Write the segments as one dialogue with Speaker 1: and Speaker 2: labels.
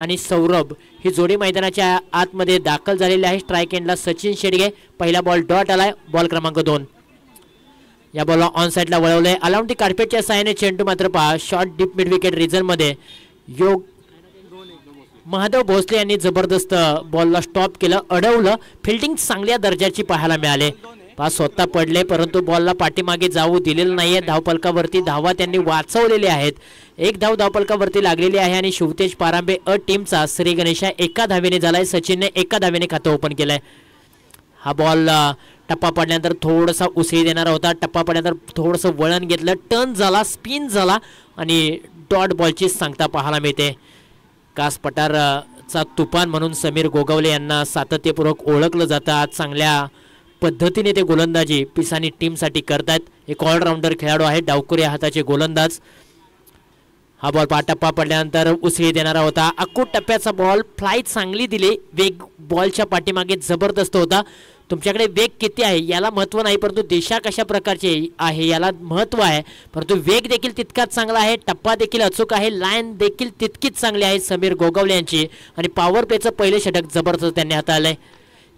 Speaker 1: आणि सौरभ ही जोडी मैदानाच्या आतमध्ये दाखल झालेली आहे। स्ट्राइक एंडला सचिन शेडगे, पहिला बॉल डॉट आलाय, बॉल क्रमांक 2। या बॉलला ऑन साइडला वळवले, अलाउंड दी कार्पेटच्या साहाय्याने चेंडू मात्र पहा short deep mid wicket region मध्ये योग महादेव भोसले यांनी जबरदस्त बॉलला स्टॉप केलं, अडवलं, फिल्डिंग चांगल्या दर्जाची पाहायला मिळाले। पास स्वतः पडले परंतु बॉलला पाठीमागे जाऊ दिलेलं नाहीये। धावपलकावरती धावा त्यांनी वाचवलेल्या आहेत, एक धाव धावपलकावरती लागलेली आहे आणि शिवतेज पारांबे अ टीमचा श्री गणेशा एका धावेने झालाय, सचिनने एका धावेने खातं ओपन केलंय। हा बॉल टप्पा पडल्यानंतर थोडासा उसळी देणारा होता, टप्पा पडल्यानंतर थोडंसं वळण घेतलं, टर्न झाला, स्पिन झाला आणि डॉट बॉलची सांगता पाहायला मिळते। कास पठारचा तुफान म्हणून समीर गोगावले यांना सातत्यपूर्वक ओळखलं जातं। आज चांगल्या पद्धतीने ते गोलंदाजी पिसानी टीमसाठी करतात। एक ऑलराऊंडर खेळाडू आहे, डावकुरे हाताचे गोलंदाज। हा बॉल टप्पा पडल्यानंतर उसळी देणारा होता, अक्कूट टप्प्याचा बॉल, फ्लाईट चांगली दिली, वेग बॉलच्या पाठीमागे जबरदस्त होता। तुमच्याकडे वेग किती आहे याला महत्त्व नाही, परंतु दिशा कशा प्रकारची आहे याला महत्त्व आहे। परंतु वेग देखील तितकाच चांगला आहे, टप्पा देखील अचूक आहे, लाईन देखील तितकीच चांगली आहे समीर गोगावले यांची। आणि पॉवर प्लेचं पहिले षटक जबरदस्त त्यांनी हाताळलंय।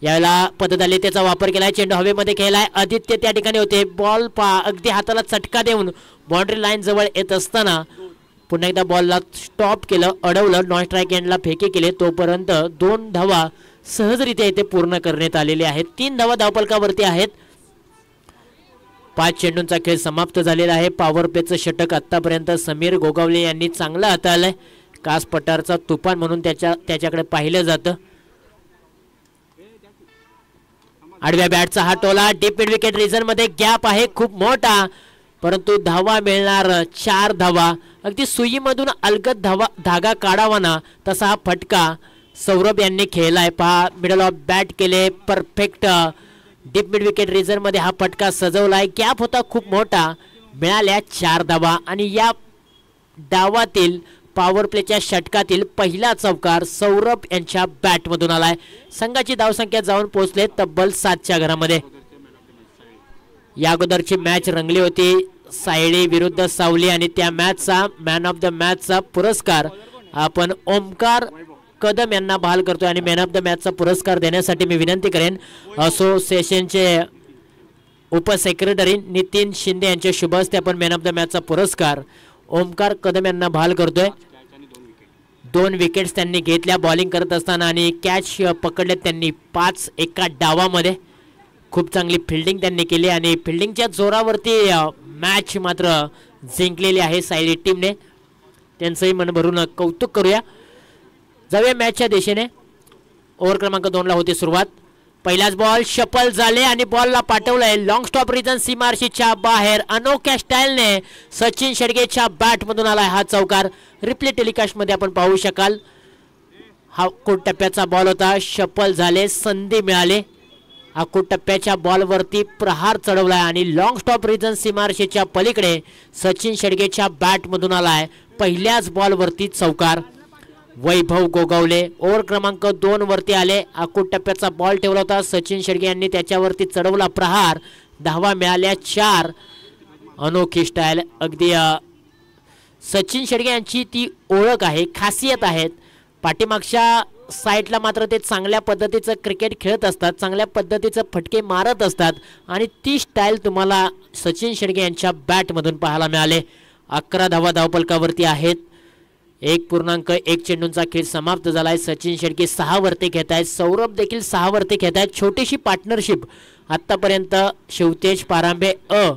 Speaker 1: यावेळेला पदतालिकेचा वापर केलाय, चेंडू हवेमध्ये खेळलाय, आदित्य त्या ठिकाणी होते, बॉल अगदी हाताला चटका देऊन बाउंड्री लाईन जवळ येत असताना पुन्हा एकदा बॉलला स्टॉप केलं, अडवलं, नॉन स्ट्राइक एंडला फेके केले, तोपर्यंत 2 धावा सहजरित्या इथे पूर्ण करण्यात आलेले आहेत। 3 धावा धावपलकावरती आहेत। 5 चेंडूंचा खेळ समाप्त झालेला आहे। पॉवर प्लेचं षटक आतापर्यंत समीर गोगावले यांनी चांगलं हाताळलंय। कास पठारचा तुफान म्हणून त्याच्याकडे पाहिलं जातं। आडव्या बॅटचा हा टोला डीप मिड विकेट रिजन मध्ये गॅप आहे खूप मोठा, परंतु धावा मिळणार 4 धावा। अगदी सुईमधून अलगद धागा काढावा ना तसा हा फटका सौरभ यांनी खेळलाय। पहा मिडल ऑफ बॅट केले, perfect deep mid wicket region मध्ये हा फटका सजवलाय, गॅप होता खूप मोठा, मिळाल्या 4 धावा। आणि या डावातील पॉवर प्लेच्या षटकातील पहिला चौकार सौरभ यांच्या बॅटमधून आलाय। संघाची धावसंख्या जाऊन पोहोचले तब्बल 7च्या घरामध्ये। या अगोदरची मॅच रंगली होती सायळी विरुद्ध सावली आणि त्या मॅचचा मॅन ऑफ द मॅचचा पुरस्कार आपण ओमकार कदम यांना बहाल करतोय। आणि मॅन ऑफ द मॅचचा पुरस्कार देण्यासाठी मी विनंती करेन असोसिएशनचे उपसेक्रेटरी नितीन शिंदे यांच्या शुभ हस्ते आपण मॅन ऑफ द मॅचचा पुरस्कार ओमकार कदम यांना बहाल करतोय। 2 विकेट्स त्यांनी घेतल्या बॉलिंग करत असताना आणि कॅच पकडले त्यांनी 5 एका डावामध्ये। खूप चांगली फिल्डिंग त्यांनी केली आणि फिल्डिंगच्या जोरावरती मॅच मात्र जिंकलेली आहे सायली टीमने, त्यांचंही मन भरून कौतुक करूया। जाऊया मॅचच्या दिशेने। ओव्हर क्रमांक 2 ला होती सुरुवात। पहिलाच बॉल शफल झाले आणि बॉलला पाठवलंय लॉंग स्टॉप रिजन सीमारशीच्या बाहेर, अनोख्या स्टाईलने सचिन शेडगेच्या बॅटमधून आलाय हा चौकार। रिप्ले टेलिकास्ट मध्ये आपण पाहू शकाल। हा कोट टप्प्याचा बॉल होता, शफल झाले, संधी मिळाले, अकूट टप्प्याच्या बॉलवरती प्रहार चढवलाय आणि लॉंग स्टॉप रिजन सीमारशीच्या पलीकडे सचिन शेडगेच्या बॅटमधून आलाय पहिल्याच बॉलवरती चौकार। वैभव गोगावले ओव्हर क्रमांक 2 वरती आले, अकूट टप्प्याचा बॉल ठेवला होता, सचिन शेडगे यांनी त्याच्यावरती चढवला प्रहार, धावा मिळाल्या 4। अनोखी स्टाईल, अगदी सचिन शेडगे यांची ती ओळख आहे, खासियत आहेत। पाठीमागच्या साईडला मात्र ते चांगल्या पद्धतीचं क्रिकेट खेळत असतात, चांगल्या पद्धतीचं फटके मारत असतात आणि ती स्टाईल तुम्हाला सचिन शेडगे यांच्या बॅटमधून पाहायला मिळाले। 11 धावा धावपलकावरती आहेत। 1.1 चेंडूंचा खेळ समाप्त झालाय। सचिन शेडगे 6 वरती घेत आहेत, सौरभ देखील 6 वरती घेत आहेत। छोटीशी पार्टनरशिप आतापर्यंत शिवतेज पारांबे अ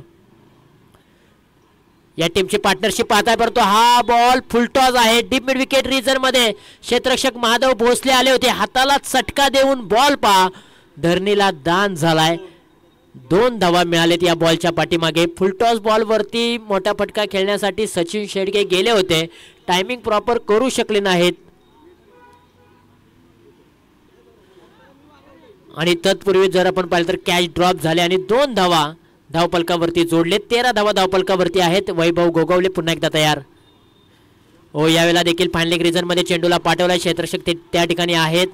Speaker 1: या टीमची पार्टनरशिप पाहताय, परंतु हा बॉल फुलटॉस आहे डीप मिड विकेट रिजन मध्ये। क्षेत्ररक्षक महादेव भोसले आले होते, हाताला चटका देऊन बॉल पहा धरणीला दान झालाय। 2 धावा मिळालेत या बॉलच्या पाठीमागे। फुलटॉस बॉल वरती मोठा फटका खेळण्यासाठी सचिन शेडगे गेले होते, टायमिंग प्रॉपर करू शकले नाहीत आणि तत्पूर्वी जर आपण पाहिलं तर कॅच ड्रॉप झाले आणि 2 धावा धावपलकावरती जोडले। 13 धावा धावपलकावरती आहेत। वैभव गोगावले पुन्हा एकदा तयार हो। यावेळेला देखील फायनल रिजन मध्ये चेंडूला पाठवला, क्षेत्ररक्षक त्या ठिकाणी आहेत,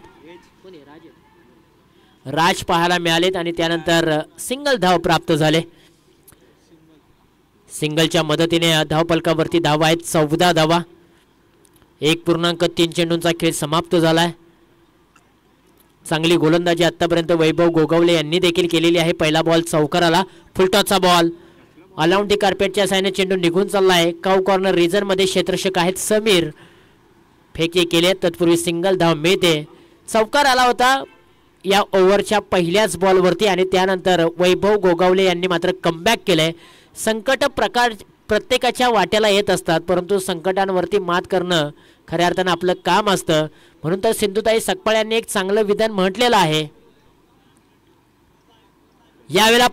Speaker 1: राज पाहायला मिळालेत आणि त्यानंतर सिंगल धाव प्राप्त झाले। सिंगलच्या मदतीने धावपलकावरती धावा आहेत 14 धावा। 1.3 चेंडूंचा खेळ समाप्त झालाय. चांगली गोलंदाजी आतापर्यंत वैभव गोगावले यांनी देखील केलेली आहे. पहिला बॉल चौकाराला, फुलटॉसचा बॉल अलाउंड दी कार्पेटच्या साहाय्याने चेंडू निघून चाललाय. काऊ कॉर्नर रिजन मध्ये क्षेत्ररक्षक आहेत समीर, फेके केले, तत्पूर्वी सिंगल धाव मिळते. चौकार आला होता या ओव्हरच्या पहिल्याच बॉलवरती आणि त्यानंतर वैभव गोगावले यांनी मात्र कमबॅक केलंय. संकट प्रकार प्रत्येकाच्या वाट्याला येत असतात, परंतु संकटांवरती मात करणं खऱ्या अर्थानं आपलं काम असतं. म्हणून तर सिंधुताई सकपाळ यांनी एक चांगलं विधान म्हटलेलं आहे. यावेळेला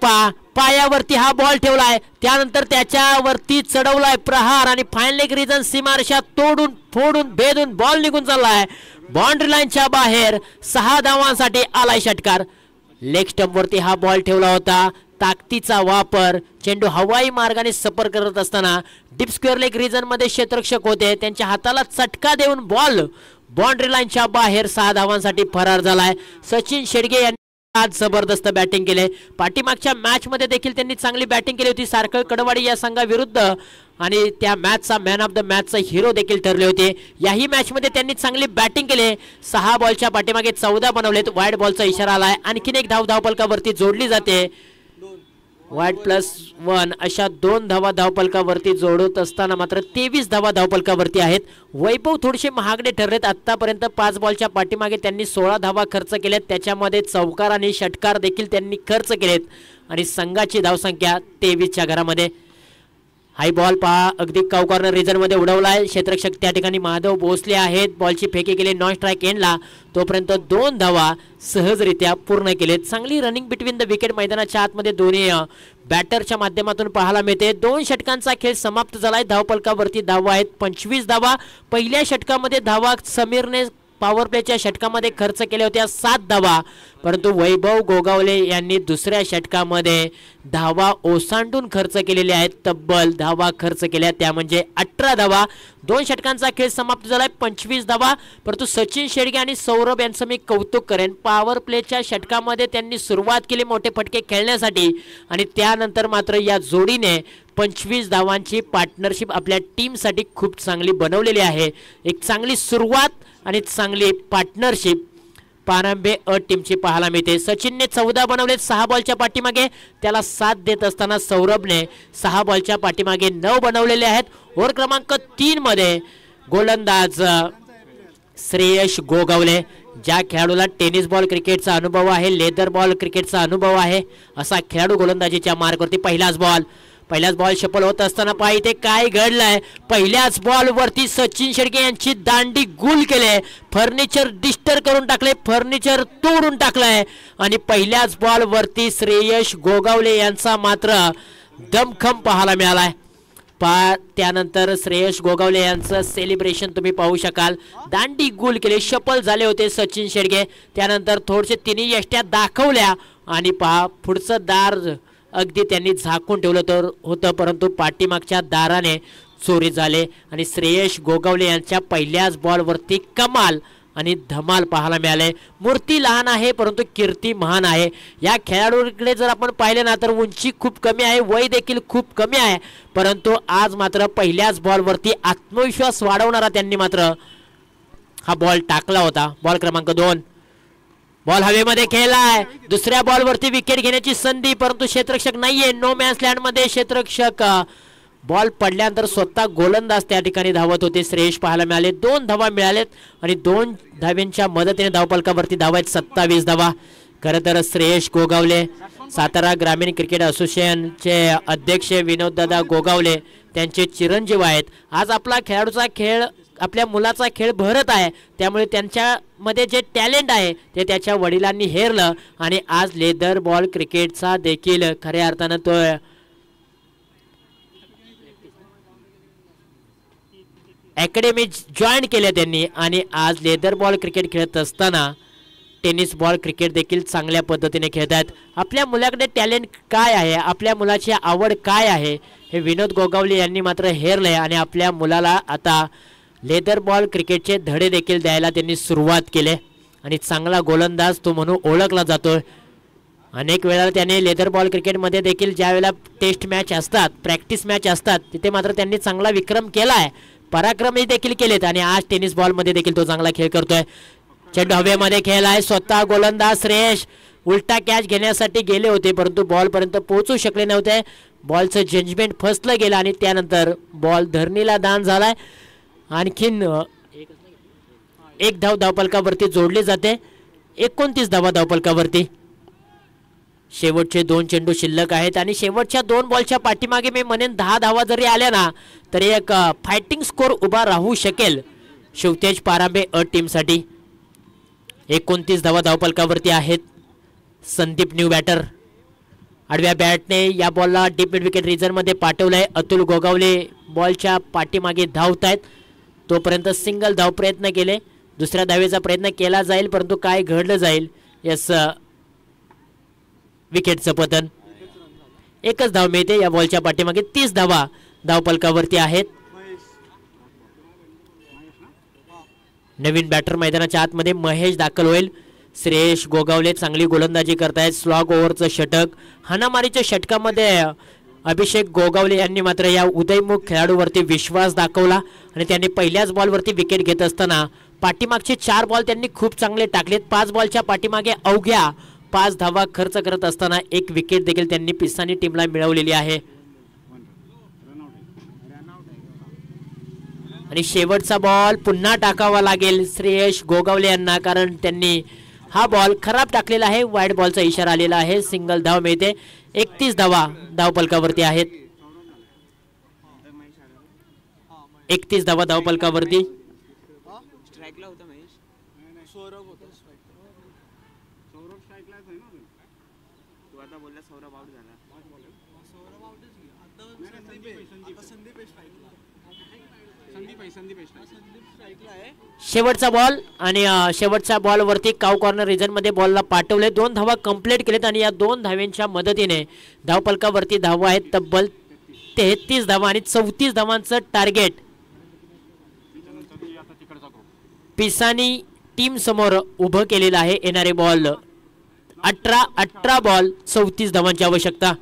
Speaker 1: पायावरती हा बॉल ठेवलाय, त्यानंतर त्याच्यावरती चढवलाय प्रहार आणि फायनल एक रिजन सीमारेषा तोडून फोडून भेदून बॉल निघून चाललाय. बाउंड्री लाईनच्या बाहेर 6 धावांसाठी आलाय षटकार. लेग स्टंप वरती हा बॉल ठेवला होता. ताकदीचा वापर, चेंडू हवाई मार्गाने सफर करत असताना डीप स्क्वेअर लेग रिजन मध्ये क्षेत्ररक्षक होते, त्यांच्या हाताला चटका देऊन बॉल बाउंड्री लाईनच्या बाहेर 6 धावांसाठी फरार झालाय. सचिन शेडगे यांनी आज जबरदस्त बॅटिंग केले. पाठीमागच्या मॅच मध्ये देखील त्यांनी चांगली बॅटिंग केली होती सारखळ कडवाडी या संघाविरुद्ध आणि त्या मॅचचा मॅन ऑफ द मॅचचा हिरो देखील ठरले होते. याही मॅच मध्ये त्यांनी चांगली बॅटिंग केली. 6 बॉलच्या पाठीमागे 14 बनवलेत. वाईड बॉलचा इशारा आलाय. आणखीन एक धाव धावपलकावरती जोडली जाते. वाईड +1 अशा 2 धावा धावपलकावरती जोडत असताना मात्र 23 धावा धावपलकावरती आहेत. वैभव थोडेसे महागडे ठरलेत. आतापर्यंत 5 बॉलच्या पाठीमागे त्यांनी 16 धावा खर्च केल्यात, त्याच्यामध्ये चौकार आणि षटकार देखील त्यांनी खर्च केलेत आणि संघाची धावसंख्या 23च्या घरामध्ये. हाय बॉल पहा अगदी काऊ कॉर्नर रिजन मध्ये उडवलाय. क्षेत्ररक्षक त्या ठिकाणी महादेव भोसले आहेत. बॉलची फेकी केली नॉन स्ट्राइक एंडला. तोपर्यंत 2 धावा सहजरित्या पूर्ण केलेत. चांगली रनिंग बिटवीन द विकेट मैदानाच्या आतमध्ये दोन्ही बॅटरच्या माध्यमातून पाहायला मिळते. 2 षटकांचा खेळ समाप्त झालाय. धावपलकावरती धावा आहेत 25 धावा. पहिल्या षटकामध्ये धावा समीरने पॉवर प्लेच्या षटकामध्ये खर्च केल्या होत्या 7 धावा, परंतु वैभव गोगावले यांनी दुसऱ्या षटकामध्ये धावा ओसांडून खर्च केलेले आहेत. तब्बल धावा खर्च केल्या त्या म्हणजे 18 धावा. 2 षटकांचा खेळ समाप्त झालाय 25 धावा. परंतु सचिन शेडगे आणि सौरभ यांचं मी कौतुक करेन. पॉवर प्लेच्या षटकामध्ये त्यांनी सुरुवात केली मोठे फटके खेळण्यासाठी आणि त्यानंतर मात्र या जोडीने 25 धावांची पार्टनरशिप आपल्या टीमसाठी खूप चांगली बनवलेली आहे. एक चांगली सुरुवात आणि चांगली पार्टनरशिप पारंबे टीमची पाहायला मिळते. सचिनने 14 बनवले 6 बॉलच्या पाठीमागे, त्याला साथ देत असताना सौरभने 6 बॉलच्या पाठीमागे 9 बनवलेले आहेत. ओव्हर क्रमांक 3 मध्ये गोलंदाज श्रेयश गोगावले, ज्या खेळाडूला टेनिस बॉल क्रिकेटचा अनुभव आहे, लेदर बॉल क्रिकेटचा अनुभव आहे, असा खेळाडू गोलंदाजीच्या मार्गावरती. पहिल्याच बॉल शफल होत असताना पहा इथे काय घडलंय. पहिल्याच बॉल वरती सचिन शेडगे यांची दांडी गुल केले, फर्निचर डिस्टर करून टाकले, फर्निचर तोडून टाकलंय आणि पहिल्याच बॉल वरती श्रेयश गोगावले यांचा मात्र दमखम पाहायला मिळालाय. त्यानंतर श्रेयश गोगावले यांचं सेलिब्रेशन तुम्ही पाहू शकाल. दांडी गुल केले, शफल झाले होते सचिन शेडगे. त्यानंतर थोडेसे तिन्ही यष्ट्या दाखवल्या आणि पहा पुढचं दार अगदी त्यांनी झाकून ठेवलं तर होतं, परंतु पाठीमागच्या दाराने चोरी झाले आणि श्रेयश गोगावले यांच्या पहिल्याच बॉलवरती कमाल आणि धमाल पाहायला मिळाले. मूर्ती लहान आहे परंतु कीर्ती महान आहे. या खेळाडूकडे जर आपण पाहिले ना तर उंची खूप कमी आहे, वय देखील खूप कमी आहे, परंतु आज मात्र पहिल्याच बॉलवरती आत्मविश्वास वाढवणारा त्यांनी मात्र हा बॉल टाकला होता. बॉल क्रमांक 2, बॉल हवेमध्ये खेळलाय. दुसऱ्या बॉलवरती विकेट घेण्याची संधी, परंतु क्षेत्ररक्षक नाहीये. नो मॅन्स लँड मध्ये क्षेत्ररक्षक. बॉल पडल्यानंतर स्वतः गोलंदाज त्या ठिकाणी धावत होते. श्रेयश पाहायला मिळाले. 2 धावा मिळालेत आणि 2 धाव्यांच्या मदतीने धावपलकावरती धावा आहेत 27 धावा. खरं तर श्रेयश गोगावले सातारा ग्रामीण क्रिकेट असोसिएशनचे अध्यक्ष विनोददादा गोगावले त्यांचे चिरंजीव आहेत. आज आपला खेळाडूचा खेळ आपल्या मुलाचा खेळ भरत आहे, त्यामुळे त्यांच्यामध्ये जे टॅलेंट आहे ते त्याच्या वडिलांनी हेरलं आणि आज लेदर बॉल क्रिकेटचा देखील खऱ्या अर्थानं तो अकॅडमी जॉईन केल्या त्यांनी आणि आज लेदर बॉल क्रिकेट खेळत असताना टेनिस बॉल क्रिकेट देखील चांगल्या पद्धतीने खेळतात. आपल्या मुलाकडे टॅलेंट काय आहे, आपल्या मुलाची आवड काय आहे हे विनोद गोगावले यांनी मात्र हेरले आणि आपल्या मुलाला आता लेदर बॉल क्रिकेटचे धडे देखील द्यायला त्यांनी सुरुवात केली आणि चांगला गोलंदाज तो म्हणून ओळखला जातो. अनेक वेळा त्याने लेदर बॉल क्रिकेटमध्ये देखील ज्या वेळेला टेस्ट मॅच असतात, प्रॅक्टिस मॅच असतात, तिथे मात्र त्यांनी चांगला विक्रम केला आहे. पराक्रमी देखील केलेत आणि आज टेनिस बॉल मध्ये देखील तो चांगला खेळ करतोय. चेंडू हवेमध्ये खेळलाय, स्वतः गोलंदाज श्रेयश उलटा कॅच घेण्यासाठी गेले होते परंतु बॉल पर्यंत पोहोचू शकले नव्हते. बॉलचं जजमेंट फसलं गेलं आणि त्यानंतर बॉल धरणीला दान झालाय. आणखीन एक धाव धावफलकावरती जोडली जाते. 29 धावा धावफलकावरती. शेवटचे 2 चेंडू शिल्लक आहेत आणि शेवटच्या 2 बॉलच्या पाठीमागे मी म्हणेन 10 धावा जरी आल्या ना तरी एक फायटिंग स्कोर उभा राहू शकेल शिवतेज पारांबे अ टीमसाठी. 29 धावा धावफलकावरती आहेत. संदीप न्यू बॅटर आडव्या बॅटने या बॉलला डीप मिड विकेट रिजनमध्ये पाठवलंय. अतुल गोगावले बॉलच्या पाठीमागे धावतायत. तोपर्यंत सिंगल धाव प्रयत्न केले. दुसऱ्या धावेचा प्रयत्न केला जाईल परंतु काय घडलं जाईल. यस, विकेटचं पतन. एकच धाव मिळते या बॉलच्या पाठीमागे. 30 धावा धावफलकावरती आहेत. नवीन बॅटर मैदानाच्या आतमध्ये महेश दाखल होईल. श्रेयश गोगावले चांगली गोलंदाजी करतायत. स्लॉग ओव्हरचं षटक. हाणामारीच्या षटकामध्ये अभिषेक गोगावले यांनी मात्र या उदयमुख खेळाडूवरती विश्वास दाखवला आणि त्यांनी पहिल्याच बॉलवरती विकेट घेत असताना पाठीमागचे 4 बॉल त्यांनी खूप चांगले टाकलेत. 5 बॉलच्या पाठीमागे अवघ्या 5 धावा खर्च करत असताना एक विकेट देखील त्यांनी पिसानी टीमला मिळवलेली आहे. आणि शेवटचा बॉल पुन्हा टाकावा लागेल श्रेयश गोगावले यांना कारण त्यांनी हा बॉल खराब टाकलेला आहे. वाईड बॉलचा इशारा आलेला आहे. सिंगल धाव मिळते. 31 धावा धावफलकावरती आहेत. 31 धावा धावफलकावरती. शेवटचा बॉल आणि शेवटच्या बॉलवरती काव कॉर्नर रिजन मध्ये बॉलला पाठवले. 2 धावा कंप्लीट केलेत आणि या 2 धाव्यांच्या मदतीने धावफलकावरती धावा आहेत तब्बल 33 धावा आणि 34 धावांचं टार्गेट पिसानी टीम समोर उभं केलेलं आहे. येणारे बॉल 18 बॉल 34 धावांची आवश्यकता.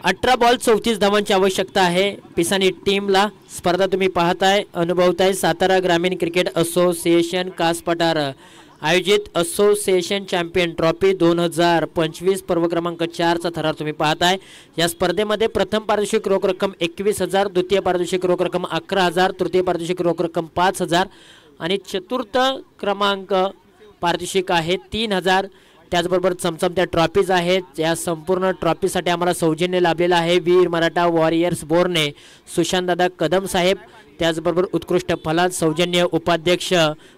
Speaker 1: अठरा बॉल 34 धावांची आवश्यकता आहे पिसानी टीमला. स्पर्धा तुम्ही पाहताय अनुभवताय. सातारा ग्रामीण क्रिकेट असोसिएशन कास पठार आयोजित असोसिएशन चॅम्पियन ट्रॉफी 2025 पर्व क्रमांक 4 चा थरार तुम्ही पाहताय. या स्पर्धेमध्ये प्रथम पारितोषिक रोख रक्कम 21,000, द्वितीय पारितोषिक रोख रक्कम 11,000, तृतीय पारितोषिक रोख रक्कम 5,000 आणि चतुर्थ क्रमांक पारितोषिक आहे 3,000. त्याचबरोबर चमचमत्या ट्रॉफीज आहेत. या संपूर्ण ट्रॉफीसाठी आम्हाला सौजन्य लाभलेलं आहे वीर मराठा वॉरियर्स बोरने, सुशांतदादा कदम साहेब. त्याचबरोबर उत्कृष्ट फलाद सौजन्य उपाध्यक्ष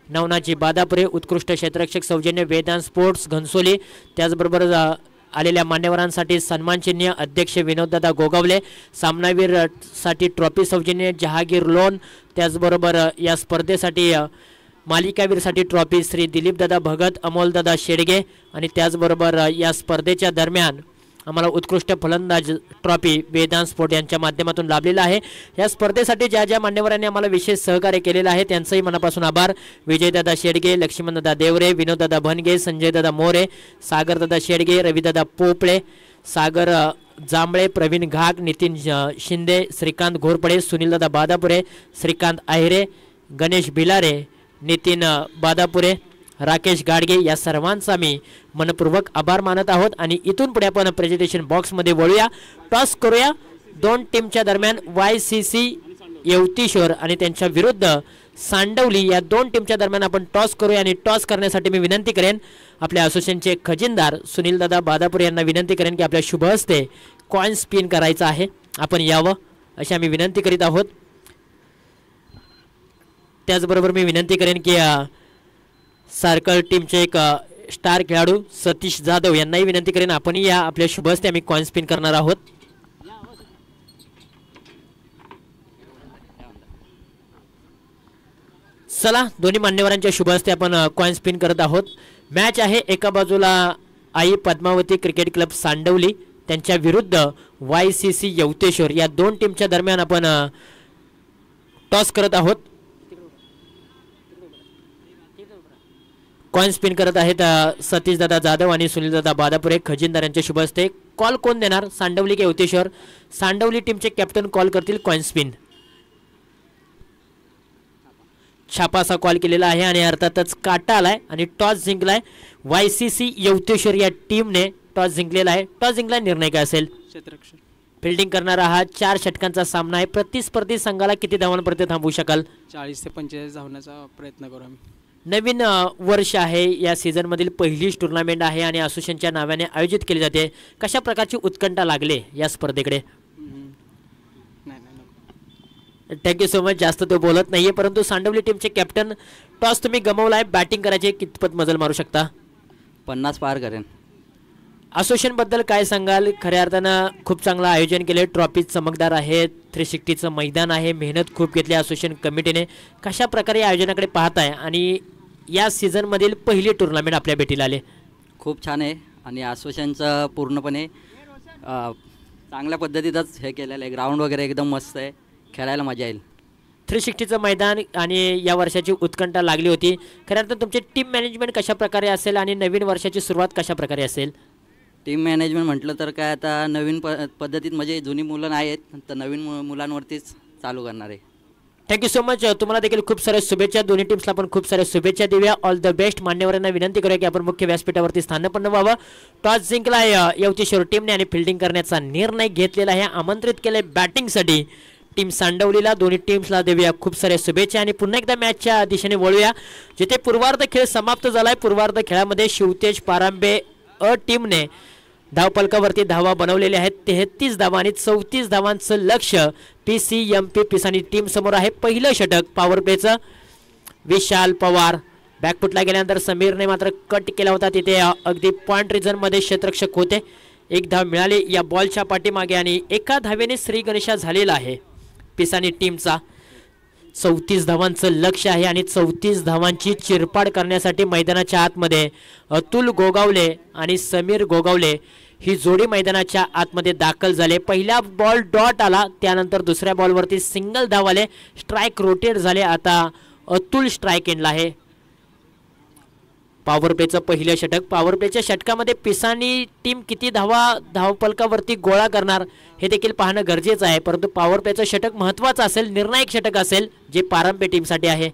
Speaker 1: नवनाजी बादापुरे, उत्कृष्ट क्षेत्ररक्षक सौजन्य वेदांत स्पोर्ट्स घनसोली. त्याचबरोबर आलेल्या मान्यवरांसाठी सन्मानचिन्ह अध्यक्ष विनोददादा गोगावले, सामनावीर साठी ट्रॉफी सौजन्य जहागीर लोन. त्याचबरोबर या स्पर्धेसाठी मालिकावीरसाठी ट्रॉफी श्री दिलीपदादा भगत, अमोलदादा शेडगे आणि त्याचबरोबर या स्पर्धेच्या दरम्यान आम्हाला उत्कृष्ट फलंदाज ट्रॉफी वेदांत स्पोर्ट यांच्या माध्यमातून लाभलेला आहे. या स्पर्धेसाठी ज्या ज्या मान्यवरांनी आम्हाला विशेष सहकार्य केलेलं आहे त्यांचंही मनापासून आभार. विजयदादा शेडगे, लक्ष्मणदादा देवरे, विनोददादा भनगे, संजयदादा मोरे, सागरदादा शेडगे, रविदादा पोपळे, सागर जांभळे, प्रवीण घाग, नितीन शिंदे, श्रीकांत घोरपडे, सुनीलदादा बादापुरे, श्रीकांत आहिरे, गणेश भिलारे, नितीन बादापुरे, राकेश गाडगे या सर्वांचा मी मनपूर्वक आभार मानत आहोत. आणि इथून पुढे आपण प्रेझेंटेशन बॉक्समध्ये वळूया. टॉस करूया. 2 टीमच्या दरम्यान YCC येवतीश्वर आणि त्यांच्या विरुद्ध सांडवली या 2 टीमच्या दरम्यान आपण टॉस करूया. आणि टॉस करण्यासाठी मी विनंती करेन आपल्या असोसिएशनचे खजिनदार सुनीलदादा बादापुरे यांना विनंती करेन की आपल्या शुभ हस्ते कॉइन स्पिन करायचा आहे, आपण यावं अशी आम्ही विनंती करीत आहोत. त्याचबरोबर मी विनंती करेन की सर्कल टीमचे एक स्टार खेळाडू सतीश जाधव यांनाही विनंती करेन आपण या आपल्या शुभ हस्ते आम्ही कॉइन स्पिन करणार आहोत. चला दोन्ही मान्यवरांच्या शुभ हस्ते आपण कॉइन स्पिन करत आहोत. मॅच आहे एका बाजूला आई पद्मावती क्रिकेट क्लब सांडवली त्यांच्या विरुद्ध YCC येवतेश्वर या 2 टीमच्या दरम्यान आपण टॉस करत आहोत. कॉइन स्पिन करत आहेत सतीश दादा जाधव आणि सुनील दादा बादापुरे खजिनदार यांच्या शुभ हस्ते. कॉल कोण देणार? सांडवली की युवतेश्वर? सांडवली टीमचे कॅप्टन कॉल करतील कॉइन स्पिन. छापा असा कॉल केलेला आहे आणि अर्थातच काटा आलाय आणि टॉस जिंकलाय. YCC युवतेश्वर या टीमने टॉस जिंकलेला आहे. टॉस जिंकला, निर्णय काय असेल?
Speaker 2: क्षेत्ररक्षण.
Speaker 1: फिल्डिंग करणारा हा 4 षटकांचा सामना आहे. प्रतिस्पर्धी संघाला किती धावांपर्यंत थांबवू शकाल?
Speaker 2: 40 ते 45 धावण्याचा प्रयत्न करू आम्ही.
Speaker 1: नवीन वर्ष आहे, या सीझनमधील पहिलीच टुर्नामेंट आहे आणि असोसिएशनच्या नावाने आयोजित केली जाते. कशा प्रकारची उत्कंठा लागले या स्पर्धेकडे? Thank you so much. जास्त तो बोलत नाहीये, परंतु सांडवली टीमचे कॅप्टन, टॉस तुम्ही गमावलाय, बॅटिंग करायचे, कितपत मजल मारू शकता?
Speaker 3: 50 पार करेन.
Speaker 1: असोसिएशन बद्दल काय सांगाल? खऱ्या अर्थानं खूप चांगलं आयोजन केले, ट्रॉफी चमकदार आहे, 360चं मैदान आहे, मेहनत खूप घेतली असोसिएशन कमिटीने. कशा प्रकारे आयोजनाकडे पाहताय आणि या सीझनमधील पहिली टुर्नामेंट आपल्या भेटीला आले?
Speaker 3: खूप छान आहे आणि असोसिएशनचं पूर्णपणे चांगल्या पद्धतीतच हे केलेलं आहे. ग्राउंड वगैरे एकदम मस्त आहे, खेळायला मजा येईल.
Speaker 1: 360चं मैदान आणि या वर्षाची उत्कंठा लागली होती. खऱ्या अर्थानं तुमचे टीम मॅनेजमेंट कशा प्रकारे असेल आणि नवीन वर्षाची सुरुवात कशा प्रकारे असेल?
Speaker 3: टीम मॅनेजमेंट म्हटलं तर काय आता नवीन पद्धतीत म्हणजे जुनी मुलं नाही आहेत तर नवीन मुलांवरतीच चालू करणार आहे.
Speaker 1: Thank you so much. तुम्हाला देखील खूप साऱ्या शुभेच्छा. दोन्ही टीम्सला पण खूप साऱ्या शुभेच्छा देऊया. All the best. मान्यवरांना विनंती करूया की आपण मुख्य व्यासपीठावरती स्थानपन्न व्हावं. टॉस जिंकलाय युवतेश्वर टीमने आणि फिल्डिंग करण्याचा निर्णय घेतलेला आहे. आमंत्रित केले बॅटिंगसाठी टीम सांडवलीला. दोन्ही टीम्सला देऊया खूप साऱ्या शुभेच्छा आणि पुन्हा एकदा मॅचच्या दिशेने वळूया, जिथे पूर्वार्ध खेळ समाप्त झालाय. पूर्वार्ध खेळामध्ये शिवतेज पारांबे टीमने धावपलकावरती धावा बनवलेल्या आहेत. 33 धावा आणि 34 धावांचं लक्ष PCMP पिसानी टीम समोर आहे. पहिलं षटक पॉवर प्लेचं विशाल पवार. बॅकफुटला गेल्यानंतर समीरने मात्र कट केला होता, तिथे अगदी पॉइंट रिझनमध्ये क्षेत्ररक्षक होते. 1 धाव मिळाली या बॉलच्या पाठीमागे आणि एका धावेने श्री गणेशा झालेला आहे पिसानी टीमचा. 34 धावांचं लक्ष आहे आणि 34 धावांची चिरपाड करण्यासाठी मैदानाच्या आतमध्ये अतुल गोगावले आणि समीर गोगावले ही जोडी मैदानाच्या आतमध्ये दाखल झाले. पहिला बॉल डॉट आला, त्यानंतर दुसऱ्या बॉलवरती सिंगल धाव आले, स्ट्राईक रोटेट झाले. आता अतुल स्ट्राईक एंडला आहे. पॉवर प्लेचं पहिलं षटक. पॉवर प्लेच्या षटकामध्ये पिसानी टीम किती धावपलकावरती गोळा करणार हे देखील पाहणं गरजेचं आहे, परंतु पॉवर प्लेचं षटक महत्त्वाचं असेल, निर्णायक षटक असेल जे पारंपे टीमसाठी आहे.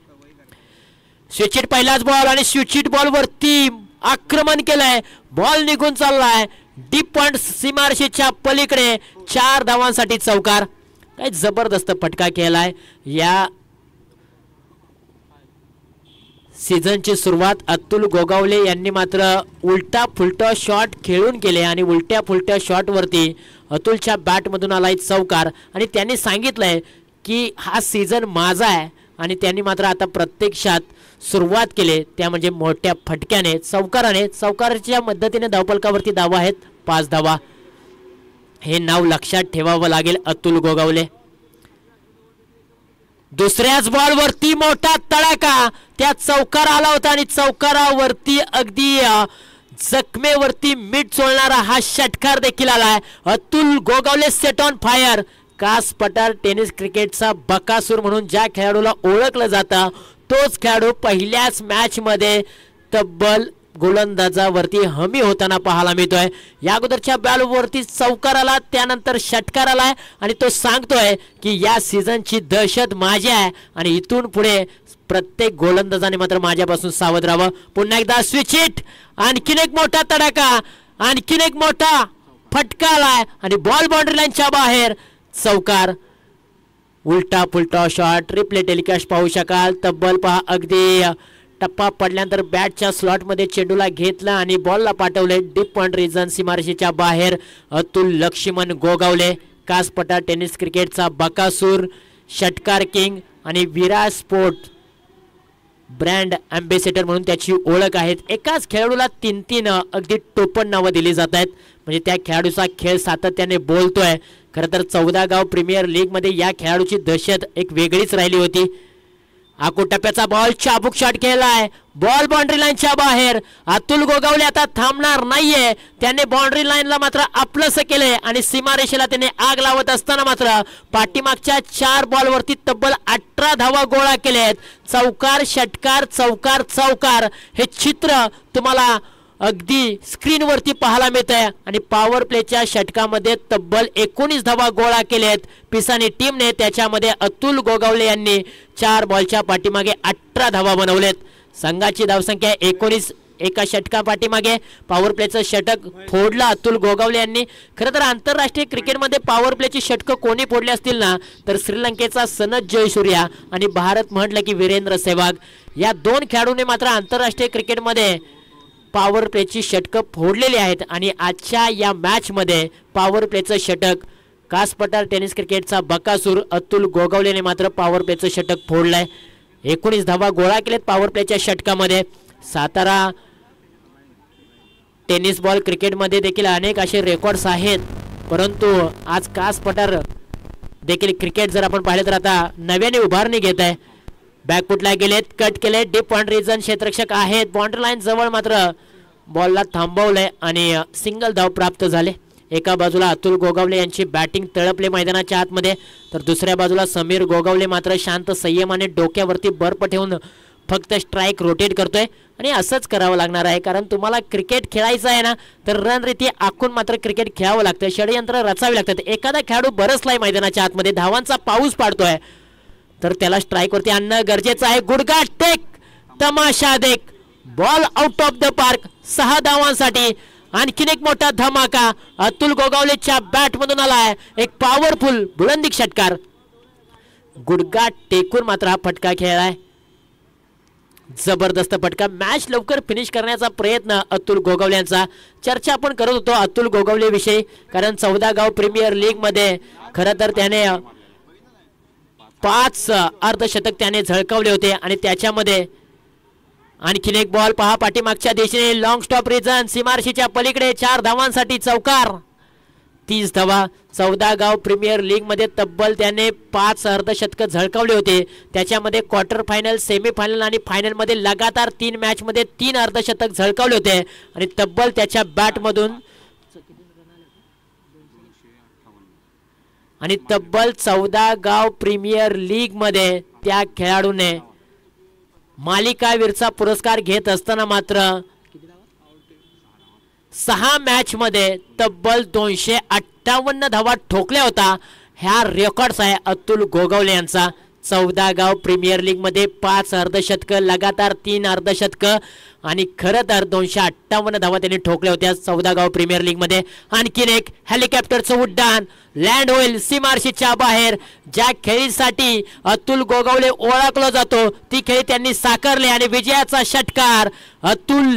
Speaker 1: स्विचिट पहिलाच बॉल आणि स्विचिट बॉलवरती आक्रमण केलंय. बॉल निघून चाललाय डीप पॉइंट सीमारेषेच्या पलीकडे. 4 धावांसाठी चौकार. काय जबरदस्त फटका केलाय. या सीझनची सुरुवात अतुल गोगावले यांनी मात्र उलटा फुलटा शॉट खेळून केले आणि उलट्या फुलट्या शॉटवरती अतुलच्या बॅटमधून आलाय चौकार आणि त्यांनी सांगितलंय की हा सीझन माझा आहे आणि त्यांनी मात्र आता प्रत्यक्षात सुरुवात केली, त्या म्हणजे मोठ्या फटक्याने चौकाराने. चौकाराच्या मदतीने धावपलकावरती धावा आहेत 5 धावा. हे नाव लक्षात ठेवावं लागेल अतुल गोगावले. दुसऱ्याच बॉलवरती मोठा तडाखा, त्या चौकार आला होता आणि चौकारावरती अगदी जखमेवरती मीठ चोळणारा हा षटकार देखील आलाय. Atul Gogawale set on fire. Kas Pathar tennis क्रिकेटचा बकासूर म्हणून ज्या खेळाडूला ओळखलं जातं तोच खेळाडू पहिल्याच मॅच मध्ये तब्बल गोलंदाजावरती हमी होताना पाहायला मिळतोय. या अगोदरच्या बॉलवरती चौकार आला, त्यानंतर षटकार आलाय आणि तो सांगतोय की या सीझनची दहशत माझी आहे आणि इथून पुढे प्रत्येक गोलंदाजाने मात्र माझ्यापासून सावध राहावं. पुन्हा एकदा स्विच हिट, आणखीन एक मोठा तडाखा, आणखीन एक मोठा फटका आलाय आणि बॉल बाउंड्री लाईनच्या बाहेर. चौकार. उलटा फुलटा शॉट रिप्ले टेलिकास्ट पाहू शकाल. तब्बल पहा अगदी टप्पा पडल्यानंतर बॅटच्या स्लॉटमध्ये चेंडूला घेतला आणि बॉलला पाठवले डीप पॉइंट रिजन सीमारेषेच्या बाहेर. अतुल लक्ष्मण गोगावले, कास पठार टेनिस क्रिकेटचा बकासूर, षटकार किंग आणि विराट स्पोर्ट ब्रँड अँबेसेडर म्हणून त्याची ओळख आहे. एकाच खेळाडूला 3 अगदी टोपण नावं दिली जात आहेत, म्हणजे त्या खेळाडूचा खेळ सातत्याने बोलतोय. खरं तर 14 गाव प्रीमियर लीगमध्ये या खेळाडूची दहशत एक वेगळीच राहिली होती. आकू टप्प्याचा बॉल चाबूक शॉट खेळलाय, बॉल बाउंड्री लाईनच्या बाहेर. अतुल गोगावले आता थांबणार नाहीये, त्याने बाउंड्री लाईनला मात्र आपलंसं केलंय आणि सीमारेषेला त्याने आग लावत असताना मात्र पाठीमागच्या 4 बॉलवरती तब्बल 18 धावा गोळा केलेत. चौकार षटकार चौकार चौकार हे चित्र तुम्हाला अगदी स्क्रीनवरती पाहायला मिळत आहे आणि पॉवर प्लेच्या षटकामध्ये तब्बल 19 धावा गोळा केलेत पिसानी टीमने. त्याच्यामध्ये अतुल गोगावले यांनी 4 बॉलच्या पाठीमागे 18 धावा बनवलेत. संघाची धावसंख्या 19. एका षटका पाठीमागे पॉवर प्लेचं षटक फोडलं अतुल गोगावले यांनी. खरं तर आंतरराष्ट्रीय क्रिकेटमध्ये पॉवर प्लेची षटकं कोणी फोडली असतील ना तर श्रीलंकेचा सनथ जयसूर्या आणि भारत म्हटलं की वीरेंद्र सेहवाग या 2 खेळाडूंनी मात्र आंतरराष्ट्रीय क्रिकेटमध्ये पॉवर प्लेची षटकं फोडलेली आहेत. आणि आजच्या या मॅचमध्ये पॉवर प्लेचं षटक कास पठार टेनिस क्रिकेटचा बकासूर अतुल गोगावलेने मात्र पॉवर प्लेचं षटक फोडलंय. 19 धावा गोळा केलेत पॉवर प्लेच्या षटकामध्ये. सातारा टेनिस बॉल क्रिकेटमध्ये देखील अनेक असे रेकॉर्ड्स आहेत, परंतु आज कास पठार देखील क्रिकेट जर आपण पाहिलं तर आता नव्याने उभारणी घेत आहे. बॅकफुटला गेलेत, कट केले, डीप पॉइंट रिजन क्षेत्ररक्षक आहेत, बाउंड्री लाईन जवळ मात्र बॉलला थांबवलंय आणि सिंगल धाव प्राप्त झाले. एका बाजूला अतुल गोगावले यांची बॅटिंग तळपले मैदानाच्या आतमध्ये, तर दुसऱ्या बाजूला समीर गोगावले मात्र शांत संयमाने डोक्यावरती बर्फ ठेवून फक्त स्ट्राईक रोटेट करतोय. आणि असंच करावं लागणार आहे, कारण तुम्हाला क्रिकेट खेळायचं आहे ना तर रणरीती आखून मात्र क्रिकेट खेळावं लागतं, षडयंत्र रचावी लागतात. एखादा खेळाडू बरसलाय मैदानाच्या आतमध्ये, धावांचा पाऊस पाडतोय, तर त्याला स्ट्राईक वरती आणणं गरजेचं आहे. गुडघा टेक, तमाशा देख, ball out of the park. 6 धावांसाठी आणखीन एक मोठा धमाका अतुल गोगावलेच्या बॅट मधून आलाय. एक पॉवरफुल बुलंदी षटकार, गुडघा टेकून मात्र हा फटका खेळलाय. जबरदस्त फटका. मॅच लवकर फिनिश करण्याचा प्रयत्न अतुल गोगावले यांचा. चर्चा आपण करत होतो अतुल गोगावले विषयी, कारण 14 गाव प्रीमियर लीग मध्ये खरं तर त्याने 5 अर्धशतक त्याने झळकावले होते आणि त्याच्यामध्ये आणखीन एक बॉल पहा पाठीमागच्या दिशेने, लॉंग स्टॉप रिजन, सीमारेषेच्या पलीकडे 4 धावांसाठी चौकार. 30 धावा. 14 गाव प्रीमियर लीग मध्ये तब्बल त्याने 5 अर्धशतक झळकावले होते. त्याच्यामध्ये क्वार्टर फायनल, सेमी फायनल आणि फायनल मध्ये लगातार 3 मॅच मध्ये 3 अर्धशतक झळकावले होते आणि तब्बल त्याच्या बॅट मधून आणि तब्बल 14 गाव प्रीमियर लीग मध्ये त्या खेळाडूने मालिकावीरचा पुरस्कार घेत असताना मात्र 6 मॅच मध्ये तब्बल 258 धावा ठोकल्या होता. ह्या रेकॉर्ड्स आहे अतुल गोगावले यांचा. 14 गाव प्रीमियर लीग मध्ये 5 अर्धशतक, लगातार 3 अर्धशतक आणि खरं तर 258 धावा त्यांनी ठोकल्या होत्या 14 गाव प्रीमियर लीग मध्ये. आणखीन एक हेलिकॉप्टरचं उड्डाण, लँड होईल सीमारेषेच्या बाहेर. ज्या खेळीसाठी अतुल गोगावले ओळखला जातो ती खेळी त्यांनी साकारले आणि विजयाचा षटकार अतुल